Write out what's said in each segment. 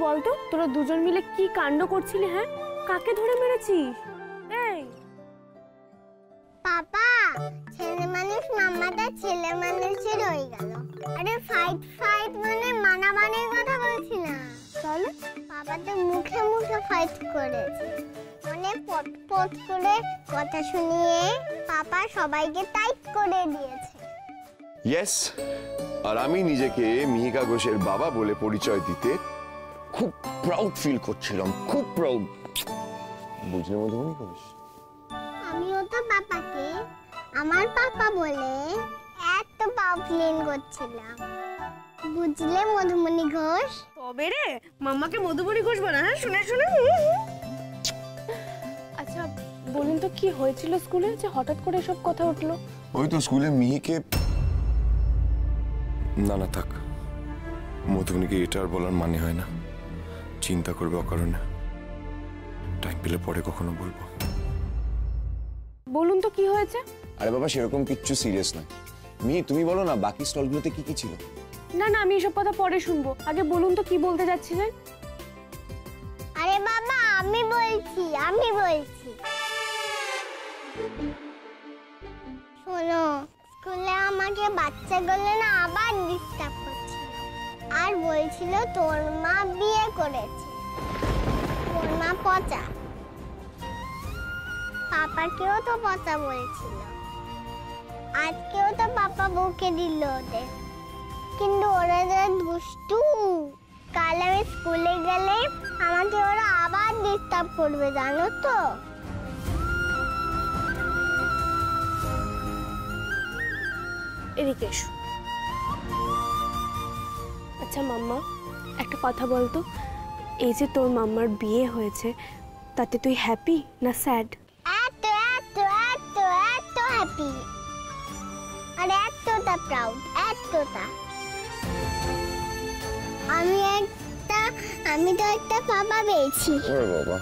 বলতো তোরা দুজন মিলে কি কাণ্ড করছিলি? হ্যাঁ, কাকে ধরে মেরেছিস? এই পাপা, ছেলে মানুষ মামাটা ছেলে মানুষের হয়ে গেল। আরে ফাইট ফাইট মানে মানামানির কথা বলছি না। তাহলে পাপা তো মুখে মুখে ফাইট করেছে, মানে পট পট করে কথা শুনিয়ে পাপা সবাইকে টাইট করে দিয়েছে। ইয়েস, আর আমি নিজেকে মিহিকা ঘোষের বাবা বলে পরিচয় দিতে খুব প্রাউড ফিল করছিলাম, খুব প্রাউড। বুঝলে মধুমণি ঘোষ? আমিও তো পাপাকে আমার পাপা বলে এত প্রাউড ফিল করছিলাম, বুঝলে মধুমণি ঘোষ? তবে রে মাম্মাকে মধুমণি ঘোষ বলা? হ্যাঁ, শুনে শুনে। আচ্ছা বলুন তো কি হয়েছিল স্কুলে যে হঠাৎ করে সব কথা উঠলো? ওই তো স্কুলে মিহিকে, না না থাক, মধুমণিকে এটা আর বলার মানে হয় না, চিন্তা করবে অকারণে। টাইম পেলে পরে কখনো বলবো। বলুন তো কি হয়েছে? আরে বাবা সেরকম কিচ্ছু সিরিয়াস নয়। মিহি তুমি বলো না বাকি স্টলগুলোতে কি কি ছিল? না না, আমি এসব কথা পরে শুনবো, আগে বলুন তো কি বলতে যাচ্ছিলেন। আরে বাবা আমি বলছি শোনো, স্কুলে আমাকে বাচ্চাগুলো না আবার ডিস্টার্ব করছিল আর বলছিল তোর মা বিয়ে করেছে, তোর মা পচা। পাপাকেও তো পচা বলছিল, আজকেও তো পাপা বউকে দিল ওদের। কিন্তু ওরা যা দুষ্টু, কাল আমি স্কুলে গেলে আমাকে ওরা আবার ডিস্টার্ব করবে, জানো তো? এদিকে এসো। আচ্ছা মাম্মা, একটা কথা বলতো, এই যে তোর মাম্মার বিয়ে হয়েছে তাতে তুই হ্যাপি না স্যাড? এত এত এত এত হ্যাপি, আর এতটা প্রাউড, এতটা। আমি তো একটা পাপা পেয়েছি। বাবা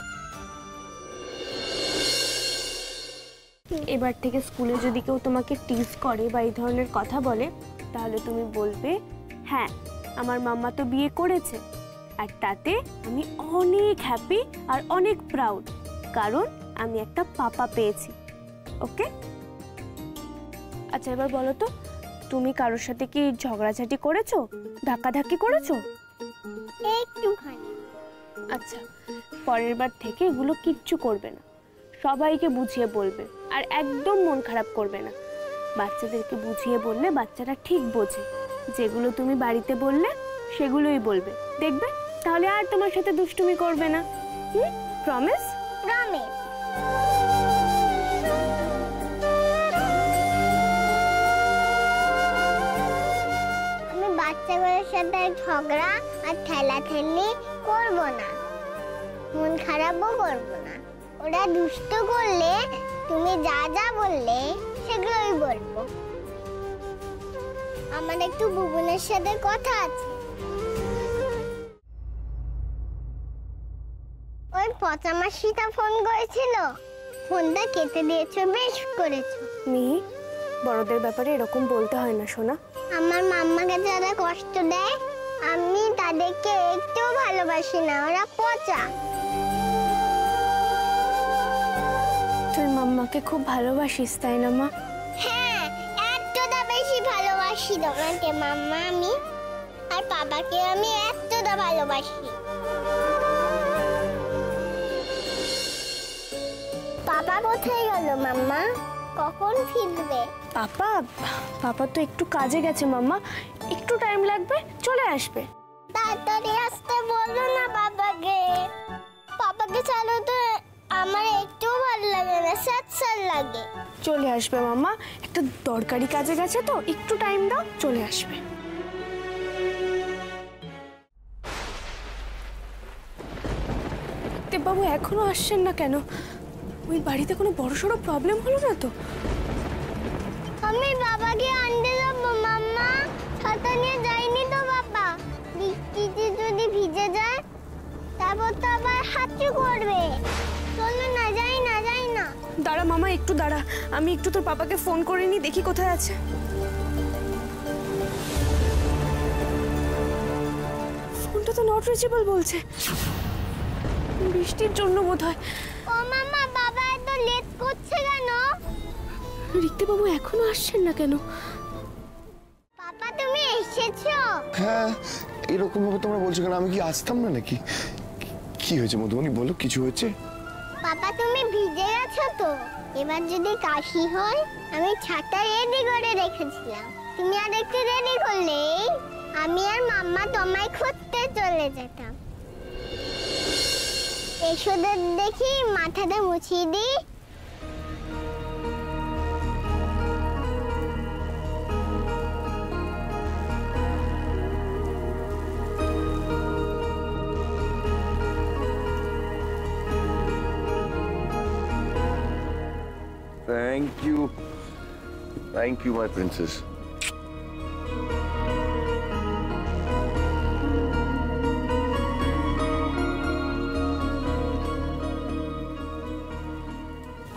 এবার থেকে স্কুলে যদি কেউ তোমাকে টিজ করে বা এই ধরনের কথা বলে তাহলে তুমি বলবে হ্যাঁ আমার মাম্মা তো বিয়ে করেছে আর তাতে আমি অনেক হ্যাপি আর অনেক প্রাউড, কারণ আমি একটা পাপা পেয়েছি। ওকে? আচ্ছা এবার বলো তো, তুমি কারোর সাথে কি ঝগড়াঝাটি করেছো, ধাক্কাধাক্কি করেছো? একটুখানি। আচ্ছা পরের বার থেকে এগুলো কিচ্ছু করবে না, সবাইকে বুঝিয়ে বলবে আর একদম মন খারাপ করবে না। বাচ্চাদেরকে বুঝিয়ে বললে বাচ্চারা ঠিক বোঝে, যেগুলো তুমি বাড়িতে বললে সেগুলোই বলবে, দেখবে তাহলে আর তোমার সাথে দুষ্টুমি করবে না। প্রমিস? প্রমিস। আমি বাচ্চাগুলোর সাথে ঝগড়া আর ঠেলাঠেলি করব না, মন খারাপও করব না। ওরা দুষ্ট করলে তুমি যা যা বললে সেগুলোই বলবো। আমার একটু বুবুনের সাথে কথা আছে। ওই পচা মাসিটা ফোন করেছিল, ফোনটা কেটে দিয়েছো, বেশ করেছো। মিহি, বড়দের ব্যাপারে এরকম বলতে হয় না সোনা। আমার মাম্মাকে যারা কষ্ট দেয় আমি তাদেরকে একটু ভালোবাসি না, ওরা পচা। তুই মাম্মাকে খুব ভালোবাসিস তাই না মা? হ্যাঁ, এতটা বেশি ভালোবাসি তোমাকে মাম্মা আমি, আর বাবাকে আমি এতটা ভালোবাসি। পাপা কোথায় গেল মাম্মা? কখন ফিরবে? পাপা তো একটু কাজে গেছে মাম্মা, একটু টাইম লাগবে, চলে আসবে। তাড়াতাড়ি আসতে বলো না বাবাকে। পাপাকে ছাড়া তো আমার একটু ভালো লাগে না, স্যাড লাগে। চলে আসবে মাম্মা, একটা দরকারি কাজে গেছে তো, একটু টাইম দাও, চলে আসবে। দেববাবু এখনো আসছেন না কেন? ওই বাড়িতে কোনো বড়সড় প্রবলেম হলো না তো? আমি বাবাকে আনতে যাবো মাম্মা, ছাতা নিয়ে যাইনি তো বাবা। বৃষ্টিতে যদি ভিজে যায় তারপর তো আবার হাঁচু করবে। চলো না, যাই না। দাঁড়া মামা, একটু দাঁড়া, আমি একটু তোর পাপাকে ফোন করে নি, দেখি কোথায় আছে। ফোন ফোনটা তো নট রিচেবল বলছে। বৃষ্টির জন্য বোধহয়। ও মামা, বাবা এত লেট করছে কেন? রিক্তি বাবু এখনো আসছেন না কেন? পাপা তুমি এসেছো? হ্যাঁ, এরকম ভাবে তোমরা বলছো কেন? আমি কি আসতাম না নাকি? কি হয়েছে মধুবনী, বলো কিছু হয়েছে? পাপা তুমি ভিজে গেছো তো, এবার যদি কাশি হয় আমি ছাতা রেডি করে রেখেছিলাম, তুমি আর একটু রেডি করলেই আমি আর মাম্মা তোমায় খুঁজতে চলে যেতাম। এসো দেখি মাথাটা মুছিয়ে দিই। Thank you, my princess.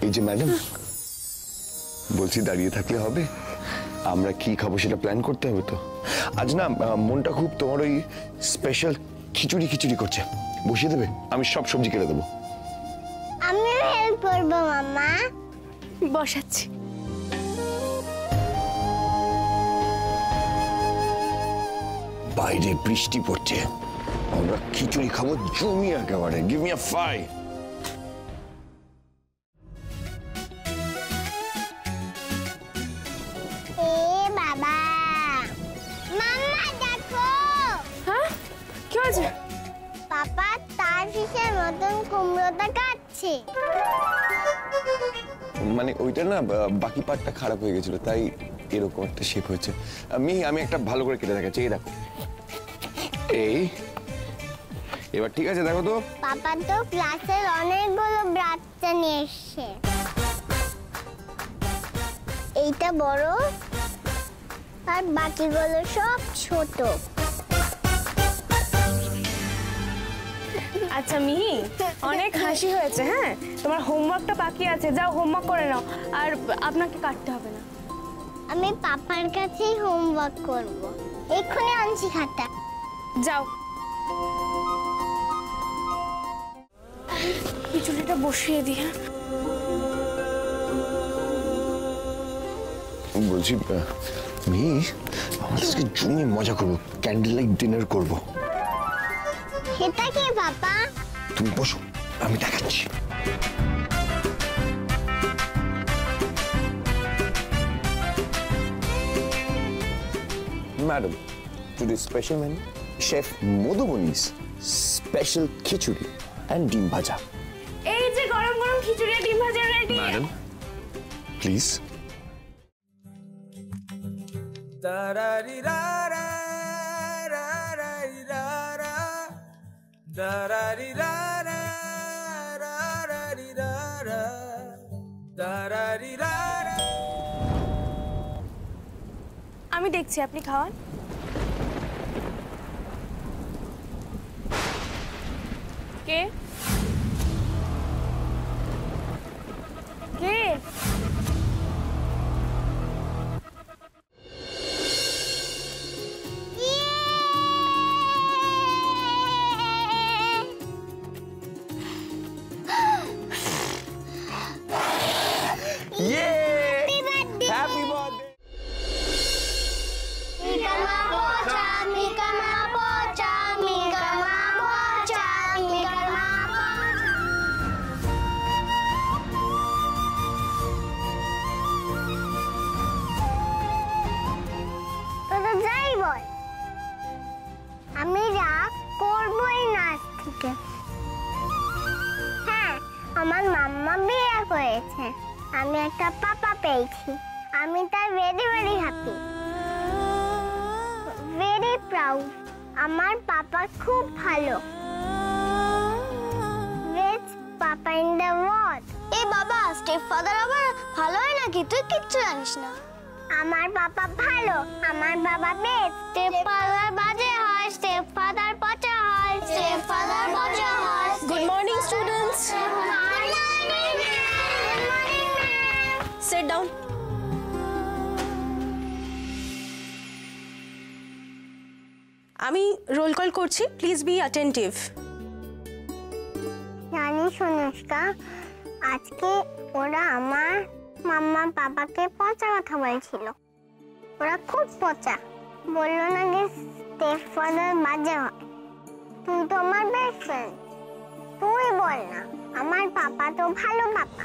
এই যে ম্যাডাম, বলছি দাঁড়িয়ে থাকলে হবে? আমরা কি খাবো সেটা প্ল্যান করতে হবে তো। আজ না মনটা খুব তোমার ওই স্পেশাল খিচুড়ি খিচুড়ি করছে, বসিয়ে দেবে? আমি সব সবজি কেটে দেবো। আমিও হেল্প করবো মাম্মা। বসাচ্ছি। বাইরে বৃষ্টি পড়ছে, আমরা খিচুড়ি খাবো জমিয়ে একেবারে। Give me a five. এ বাবা, মাম্মা দেখো। হ্যাঁ, কি হয়েছে? পাপা তার ফিসের মতন কুমড়োটা কাটছে। মানে ওইটা না বাকি পার্টটা খারাপ হয়ে গেছিল, তাই এরকম একটা শেপ হয়েছে। আমি একটা ভালো করে কেটে দেখাচ্ছি, এই দেখো। এই এবার ঠিক আছে, দেখো তো। পাপা তো ক্লাসের অনেকগুলো বাচ্চা নিয়ে এসছে, এইটা বড় আর বাকিগুলো সব ছোট। আচ্ছা মিহি, অনেক হাসি হয়েছে। হ্যাঁ, তোমার হোমওয়ার্কটা বাকি আছে, যাও হোমওয়ার্ক করে নাও। আর আপনাকে কাটতে হবে না। আমি পাপার কাছেই হোমওয়ার্ক করব, এক্ষুনি আনছি খাতা। যাও। খিচুড়িটা বসিয়ে দিই। বলছি মিহি, আমরা আজকে জমিয়ে মজা করবো, ক্যান্ডেল লাইট ডিনার করবো। সেটা কি পাপা? তুমি বসো, আমি দেখাচ্ছি। Madam, today's special menu, Chef Moduboni's special khichuri and ডিম ভাজা। এই যে গরম গরম খিচুড়ি আর ডিম ভাজা রেডি। Madam please. আমি দেখছি, আপনি খাওয়ান। কে কে? Happy birthday! আমি রাগ করবই না আজ থেকে। হ্যাঁ, আমার মাম্মা বিয়ে করেছে, আমি একটা পাপা পেয়েছি, আমি তার very very happy, very proud. আমার পাপা খুব ভালো, best papa in the world. এ বাবা, স্টেপ ফাদার আবার ভালো হয় নাকি? তুই কিচ্ছু জানিস না। আমার বাবা ভালো, আমার বাবা বেস্ট। স্টেপ ফাদার বাজে হয়, স্টেপ ফাদার পচা হয়, স্টেপ ফাদার পচা হয়। Good morning students, sit down. আমি রোল কল করছি, প্লিজ বি অ্যাটেন্টিভ। জানিস অনুষ্কা, আজকে ওরা আমার মাম্মা পাপাকে পচা কথা বলছিল। ওরা খুব পচা, বললো না যে স্টেপ ফাদার বাজে হয়। তুই তো আমার বেস্ট ফ্রেন্ড, তুই বল না আমার পাপা তো ভালো পাপা।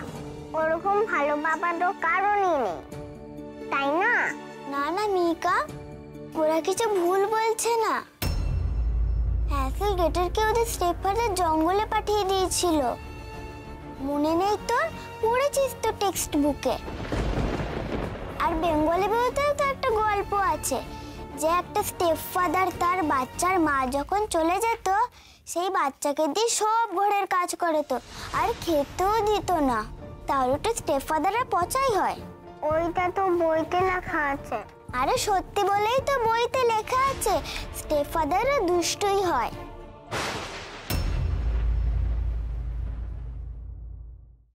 ওরকম ভালো পাপা তো কারণই নেই, তাই না? না না মিকা, ওরা কিছু ভুল বলছে না। হ্যাসেল গেটেরকে ওদের স্টেপফাদার জঙ্গলে পাঠিয়ে দিয়েছিল, মনে নেই তোর? পড়েছিস তো টেক্সট বুকে। আর বেঙ্গলি বইতেও তো একটা গল্প আছে যে একটা স্টেপফাদার তার বাচ্চার মা যখন চলে যেত সেই বাচ্চাকে দিয়ে সব ঘরের কাজ করাতো আর খেতেও দিত না। তাহলে তো স্টেপফাদাররা পচাই হয়। ওইটা তো বইতে লেখা আছে। আরে সত্যি বলেই তো বইতে লেখা আছে স্টেপফাদাররা দুষ্টই হয়।